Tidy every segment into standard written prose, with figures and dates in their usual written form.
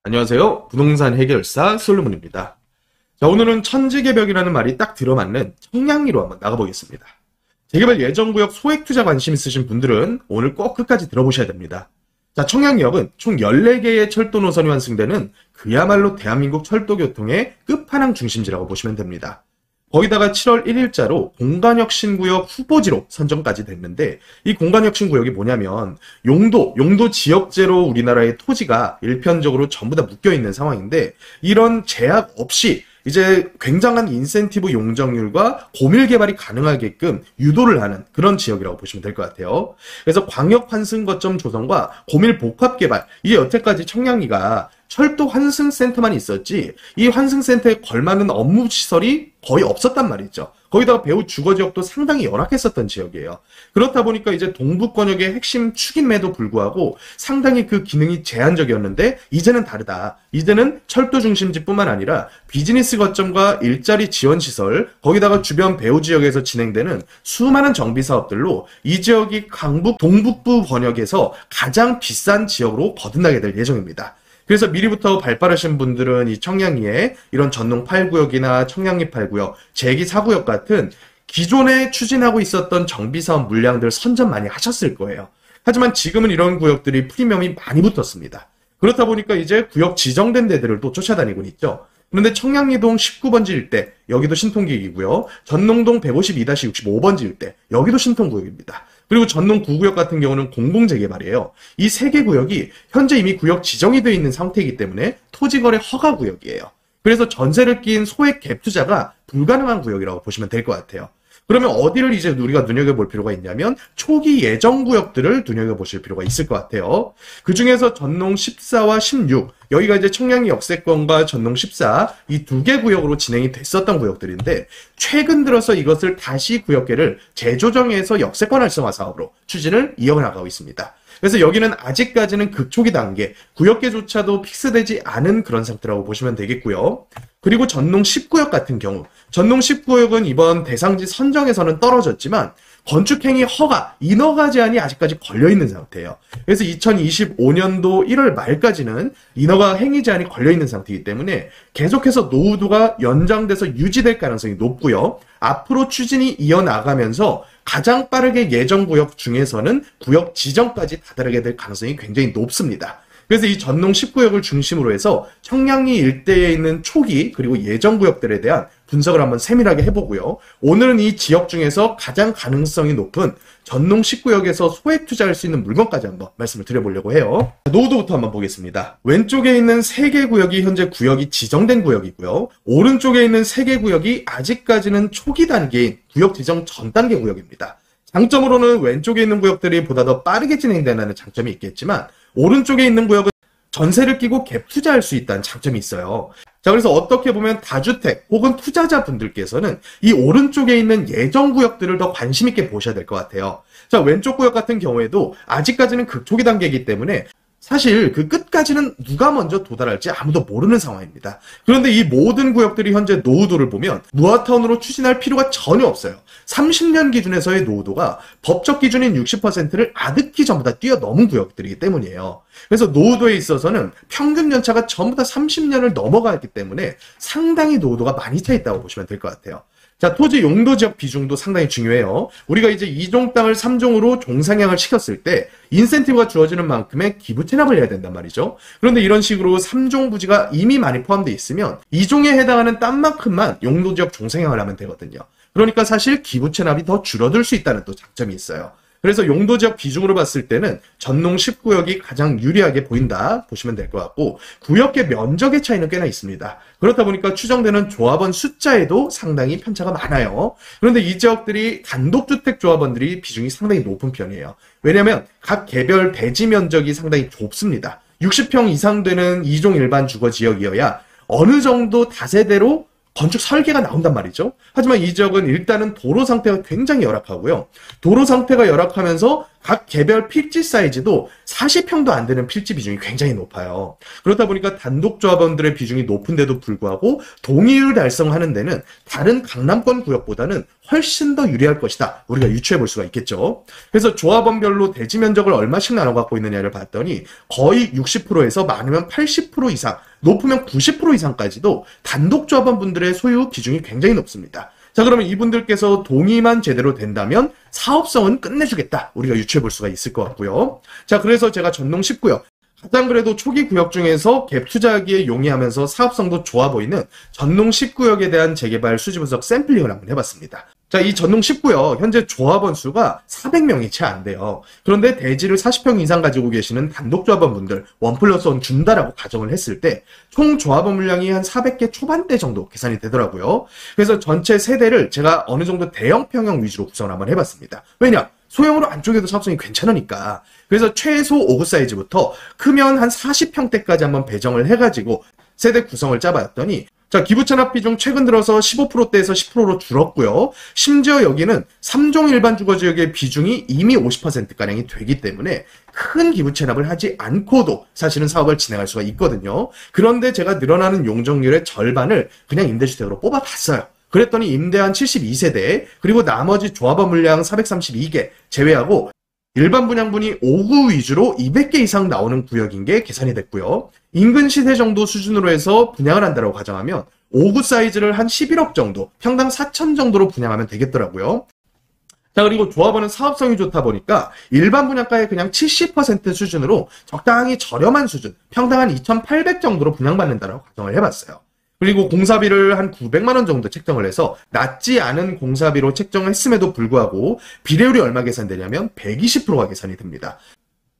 안녕하세요. 부동산 해결사 솔로몬입니다. 자, 오늘은 천지개벽이라는 말이 딱 들어맞는 청량리로 한번 나가보겠습니다. 재개발 예정구역 소액투자 관심 있으신 분들은 오늘 꼭 끝까지 들어보셔야 됩니다. 자, 청량리역은 총 14개의 철도 노선이 완성되는 그야말로 대한민국 철도교통의 끝판왕 중심지라고 보시면 됩니다. 거기다가 7월 1일자로 공간혁신구역 후보지로 선정까지 됐는데, 이 공간혁신구역이 뭐냐면 용도 지역제로 우리나라의 토지가 일편적으로 전부 다 묶여있는 상황인데, 이런 제약 없이 이제 굉장한 인센티브 용적률과 고밀 개발이 가능하게끔 유도를 하는 그런 지역이라고 보시면 될 것 같아요. 그래서 광역 환승 거점 조성과 고밀 복합 개발, 이게 여태까지 청량리가 철도 환승센터만 있었지 이 환승센터에 걸맞는 업무 시설이 거의 없었단 말이죠. 거기다가 배후 주거지역도 상당히 열악했었던 지역이에요. 그렇다 보니까 이제 동북권역의 핵심 축임에도 불구하고 상당히 그 기능이 제한적이었는데, 이제는 다르다. 이제는 철도 중심지뿐만 아니라 비즈니스 거점과 일자리 지원 시설, 거기다가 주변 배후 지역에서 진행되는 수많은 정비 사업들로 이 지역이 강북 동북부 권역에서 가장 비싼 지역으로 거듭나게 될 예정입니다. 그래서 미리부터 발빠르신 분들은 이 청량리에 이런 전농 8구역이나 청량리 8구역, 제기 4구역 같은 기존에 추진하고 있었던 정비사업 물량들 선점 많이 하셨을 거예요. 하지만 지금은 이런 구역들이 프리미엄이 많이 붙었습니다. 그렇다 보니까 이제 구역 지정된 데들을 또 쫓아다니고 있죠. 그런데 청량리동 19번지 일대, 여기도 신통구역이고요. 전농동 152-65번지 일대, 여기도 신통구역입니다. 그리고 전농 9구역 같은 경우는 공공재개발이에요. 이 3개 구역이 현재 이미 구역 지정이 되어 있는 상태이기 때문에 토지거래 허가 구역이에요. 그래서 전세를 낀 소액 갭 투자가 불가능한 구역이라고 보시면 될 것 같아요. 그러면 어디를 이제 우리가 눈여겨볼 필요가 있냐면 초기 예정 구역들을 눈여겨보실 필요가 있을 것 같아요. 그 중에서 전농 14와 16, 여기가 이제 청량리 역세권과 전농 14, 이 2개 구역으로 진행이 됐었던 구역들인데, 최근 들어서 이것을 다시 구역계를 재조정해서 역세권 활성화 사업으로 추진을 이어나가고 있습니다. 그래서 여기는 아직까지는 극초기 단계, 구역계조차도 픽스되지 않은 그런 상태라고 보시면 되겠고요. 그리고 전농 10구역 같은 경우, 전농 10구역은 이번 대상지 선정에서는 떨어졌지만 건축행위 허가, 인허가 제한이 아직까지 걸려있는 상태예요. 그래서 2025년도 1월 말까지는 인허가 행위 제한이 걸려있는 상태이기 때문에 계속해서 노후도가 연장돼서 유지될 가능성이 높고요. 앞으로 추진이 이어나가면서 가장 빠르게 예정구역 중에서는 구역 지정까지 다다르게 될 가능성이 굉장히 높습니다. 그래서 이 전농 10구역을 중심으로 해서 청량리 일대에 있는 초기 그리고 예정구역들에 대한 분석을 한번 세밀하게 해보고요. 오늘은 이 지역 중에서 가장 가능성이 높은 전농 10구역에서 소액 투자할 수 있는 물건까지 한번 말씀을 드려보려고 해요. 노후도부터 한번 보겠습니다. 왼쪽에 있는 3개 구역이 현재 구역이 지정된 구역이고요. 오른쪽에 있는 3개 구역이 아직까지는 초기 단계인 구역 지정 전 단계 구역입니다. 장점으로는 왼쪽에 있는 구역들이 보다 더 빠르게 진행된다는 장점이 있겠지만, 오른쪽에 있는 구역은 전세를 끼고 갭 투자할 수 있다는 장점이 있어요. 자, 그래서 어떻게 보면 다주택 혹은 투자자분들께서는 이 오른쪽에 있는 예정 구역들을 더 관심 있게 보셔야 될 것 같아요. 자, 왼쪽 구역 같은 경우에도 아직까지는 극초기 단계이기 때문에 사실 그 끝까지는 누가 먼저 도달할지 아무도 모르는 상황입니다. 그런데 이 모든 구역들이 현재 노후도를 보면 무아타운으로 추진할 필요가 전혀 없어요. 30년 기준에서의 노후도가 법적 기준인 60%를 아득히 전부 다 뛰어넘은 구역들이기 때문이에요. 그래서 노후도에 있어서는 평균 연차가 전부 다 30년을 넘어가기 때문에 상당히 노후도가 많이 차 있다고 보시면 될 것 같아요. 자, 토지 용도 지역 비중도 상당히 중요해요. 우리가 이제 2종 땅을 3종으로 종상향을 시켰을 때 인센티브가 주어지는 만큼의 기부 체납을 해야 된단 말이죠. 그런데 이런 식으로 3종 부지가 이미 많이 포함되어 있으면 2종에 해당하는 땅만큼만 용도 지역 종상향을 하면 되거든요. 그러니까 사실 기부 체납이 더 줄어들 수 있다는 또 장점이 있어요. 그래서 용도 지역 비중으로 봤을 때는 전농 10구역이 가장 유리하게 보인다 보시면 될 것 같고, 구역계 면적의 차이는 꽤나 있습니다. 그렇다 보니까 추정되는 조합원 숫자에도 상당히 편차가 많아요. 그런데 이 지역들이 단독주택 조합원들이 비중이 상당히 높은 편이에요. 왜냐하면 각 개별 대지 면적이 상당히 좁습니다. 60평 이상 되는 2종 일반 주거 지역이어야 어느 정도 다세대로 건축 설계가 나온단 말이죠. 하지만 이 지역은 일단은 도로 상태가 굉장히 열악하고요. 도로 상태가 열악하면서 각 개별 필지 사이즈도 40평도 안 되는 필지 비중이 굉장히 높아요. 그렇다 보니까 단독 조합원들의 비중이 높은데도 불구하고 동의율 달성하는 데는 다른 강남권 구역보다는 훨씬 더 유리할 것이다. 우리가 유추해 볼 수가 있겠죠. 그래서 조합원별로 대지 면적을 얼마씩 나눠 갖고 있느냐를 봤더니 거의 60%에서 많으면 80% 이상, 높으면 90% 이상까지도 단독 조합원분들의 소유 비중이 굉장히 높습니다. 자, 그러면 이분들께서 동의만 제대로 된다면 사업성은 끝내주겠다. 우리가 유추해 볼 수가 있을 것 같고요. 자, 그래서 제가 전농 10구역, 가장 그래도 초기 구역 중에서 갭 투자하기에 용이하면서 사업성도 좋아 보이는 전농 10구역에 대한 재개발 수지 분석 샘플링을 한번 해봤습니다. 자, 이 전농 10구역 현재 조합원 수가 400명이 채 안 돼요. 그런데 대지를 40평 이상 가지고 계시는 단독 조합원분들 1+1 준다라고 가정을 했을 때 총 조합원 물량이 한 400개 초반대 정도 계산이 되더라고요. 그래서 전체 세대를 제가 어느 정도 대형 평형 위주로 구성을 한번 해봤습니다. 왜냐? 소형으로 안쪽에도 사업성이 괜찮으니까. 그래서 최소 5구 사이즈부터 크면 한 40평대까지 한번 배정을 해가지고 세대 구성을 짜봤더니 자, 기부 체납 비중 최근 들어서 15%대에서 10%로 줄었고요. 심지어 여기는 3종 일반 주거지역의 비중이 이미 50%가량이 되기 때문에 큰 기부 체납을 하지 않고도 사실은 사업을 진행할 수가 있거든요. 그런데 제가 늘어나는 용적률의 절반을 그냥 임대주택으로 뽑아봤어요. 그랬더니 임대한 72세대, 그리고 나머지 조합원 물량 432개 제외하고 일반 분양분이 5구 위주로 200개 이상 나오는 구역인 게 계산이 됐고요. 인근 시세 정도 수준으로 해서 분양을 한다고 가정하면 5구 사이즈를 한 11억 정도, 평당 4천 정도로 분양하면 되겠더라고요. 자, 그리고 조합원은 사업성이 좋다 보니까 일반 분양가의 그냥 70% 수준으로 적당히 저렴한 수준, 평당 한 2,800 정도로 분양받는다고 가정을 해봤어요. 그리고 공사비를 한 900만 원 정도 책정을 해서 낮지 않은 공사비로 책정했음에도 불구하고 비례율이 얼마 계산되냐면 120%가 계산이 됩니다.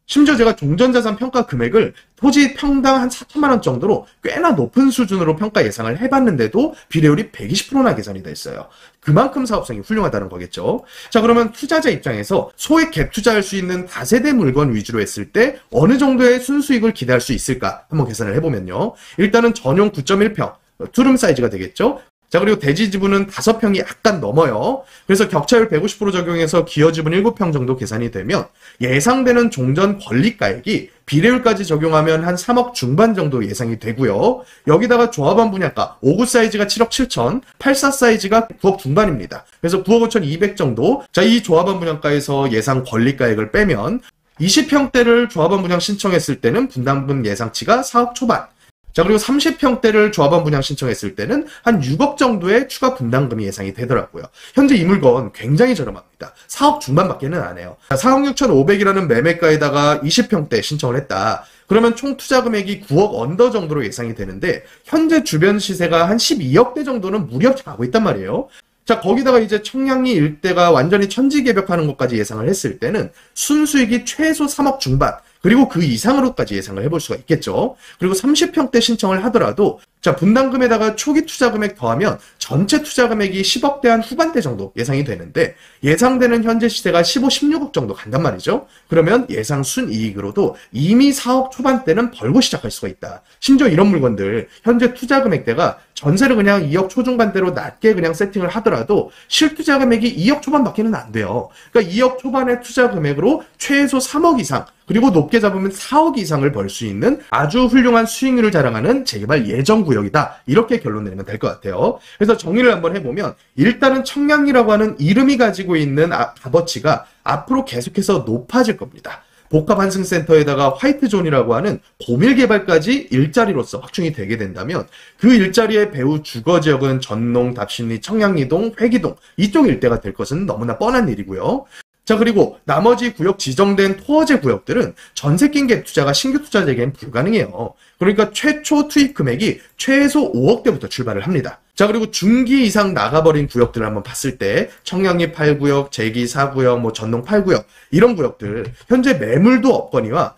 심지어 제가 종전자산 평가 금액을 토지 평당 한 4천만 원 정도로 꽤나 높은 수준으로 평가 예상을 해봤는데도 비례율이 120%나 계산이 됐어요. 그만큼 사업성이 훌륭하다는 거겠죠. 자, 그러면 투자자 입장에서 소액 갭 투자할 수 있는 다세대 물건 위주로 했을 때 어느 정도의 순수익을 기대할 수 있을까 한번 계산을 해보면요. 일단은 전용 9.1평, 투룸 사이즈가 되겠죠. 자, 그리고 대지 지분은 5평이 약간 넘어요. 그래서 격차율 150% 적용해서 기여 지분 7평 정도 계산이 되면 예상되는 종전 권리가액이 비례율까지 적용하면 한 3억 중반 정도 예상이 되고요. 여기다가 조합원 분양가 5구 사이즈가 7억 7천, 84 사이즈가 9억 중반입니다. 그래서 9억 5천 2백 정도. 자, 이 조합원 분양가에서 예상 권리가액을 빼면 20평대를 조합원 분양 신청했을 때는 분담금 예상치가 4억 초반. 자, 그리고 30평대를 조합원 분양 신청했을 때는 한 6억 정도의 추가 분담금이 예상이 되더라고요. 현재 이 물건 굉장히 저렴합니다. 4억 중반밖에는 안 해요. 4억 6,500이라는 매매가에다가 20평대 신청을 했다. 그러면 총 투자 금액이 9억 언더 정도로 예상이 되는데 현재 주변 시세가 한 12억대 정도는 무리 없이 가고 있단 말이에요. 자, 거기다가 이제 청량리 일대가 완전히 천지개벽하는 것까지 예상을 했을 때는 순수익이 최소 3억 중반, 그리고 그 이상으로까지 예상을 해볼 수가 있겠죠. 그리고 30평대 신청을 하더라도 자, 분담금에다가 초기 투자 금액 더하면 전체 투자 금액이 10억대 한 후반대 정도 예상이 되는데 예상되는 현재 시세가 15, 16억 정도 간단 말이죠. 그러면 예상 순이익으로도 이미 4억 초반대는 벌고 시작할 수가 있다. 심지어 이런 물건들 현재 투자 금액대가 전세를 그냥 2억 초중반대로 낮게 그냥 세팅을 하더라도 실투자 금액이 2억 초반밖에는 안 돼요. 그러니까 2억 초반의 투자 금액으로 최소 3억 이상, 그리고 높게 잡으면 4억 이상을 벌 수 있는 아주 훌륭한 수익률을 자랑하는 재개발 예정 구역이다. 이렇게 결론 내리면 될 것 같아요. 그래서 정리를 한번 해보면 일단은 청량리라고 하는 이름이 가지고 있는 값어치가 앞으로 계속해서 높아질 겁니다. 복합환승센터에다가 화이트존이라고 하는 고밀 개발까지 일자리로서 확충이 되게 된다면 그 일자리의 배후 주거지역은 전농, 답신리, 청량리동, 회기동 이쪽 일대가 될 것은 너무나 뻔한 일이고요. 자, 그리고 나머지 구역 지정된 토어제 구역들은 전세 낀 갭 투자가 신규 투자자에겐 불가능해요. 그러니까 최초 투입 금액이 최소 5억대부터 출발을 합니다. 자, 그리고 중기 이상 나가버린 구역들을 한번 봤을 때 청량리 8구역, 제기 4구역, 뭐 전농 8구역 이런 구역들 현재 매물도 없거니와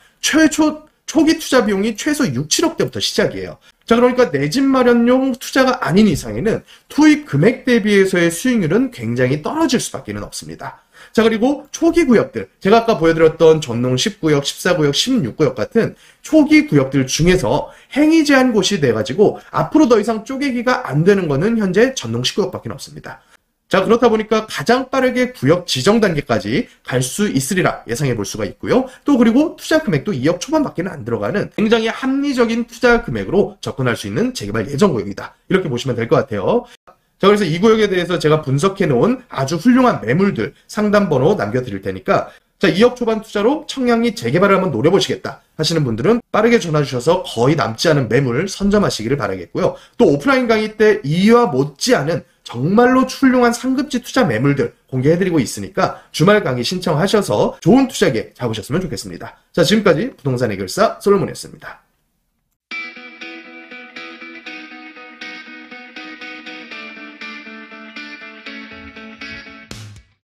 초기 투자 비용이 최소 6, 7억대부터 시작이에요. 자, 그러니까 내 집 마련용 투자가 아닌 이상에는 투입 금액 대비해서의 수익률은 굉장히 떨어질 수밖에 없습니다. 자, 그리고 초기 구역들, 제가 아까 보여드렸던 전농 10구역, 14구역, 16구역 같은 초기 구역들 중에서 행위 제한 곳이 돼가지고 앞으로 더 이상 쪼개기가 안 되는 거는 현재 전농 10구역밖에 없습니다. 자, 그렇다 보니까 가장 빠르게 구역 지정 단계까지 갈 수 있으리라 예상해 볼 수가 있고요. 또 그리고 투자 금액도 2억 초반밖에 안 들어가는 굉장히 합리적인 투자 금액으로 접근할 수 있는 재개발 예정 구역이다. 이렇게 보시면 될 것 같아요. 자, 그래서 이 구역에 대해서 제가 분석해 놓은 아주 훌륭한 매물들 상담 번호 남겨드릴 테니까 자, 2억 초반 투자로 청량리 재개발을 한번 노려보시겠다 하시는 분들은 빠르게 전화 주셔서 거의 남지 않은 매물 선점하시기를 바라겠고요. 또 오프라인 강의 때 이와 못지않은 정말로 훌륭한 상급지 투자 매물들 공개해드리고 있으니까 주말 강의 신청하셔서 좋은 투자기회 잡으셨으면 좋겠습니다. 자, 지금까지 부동산 해결사 솔로몬이었습니다.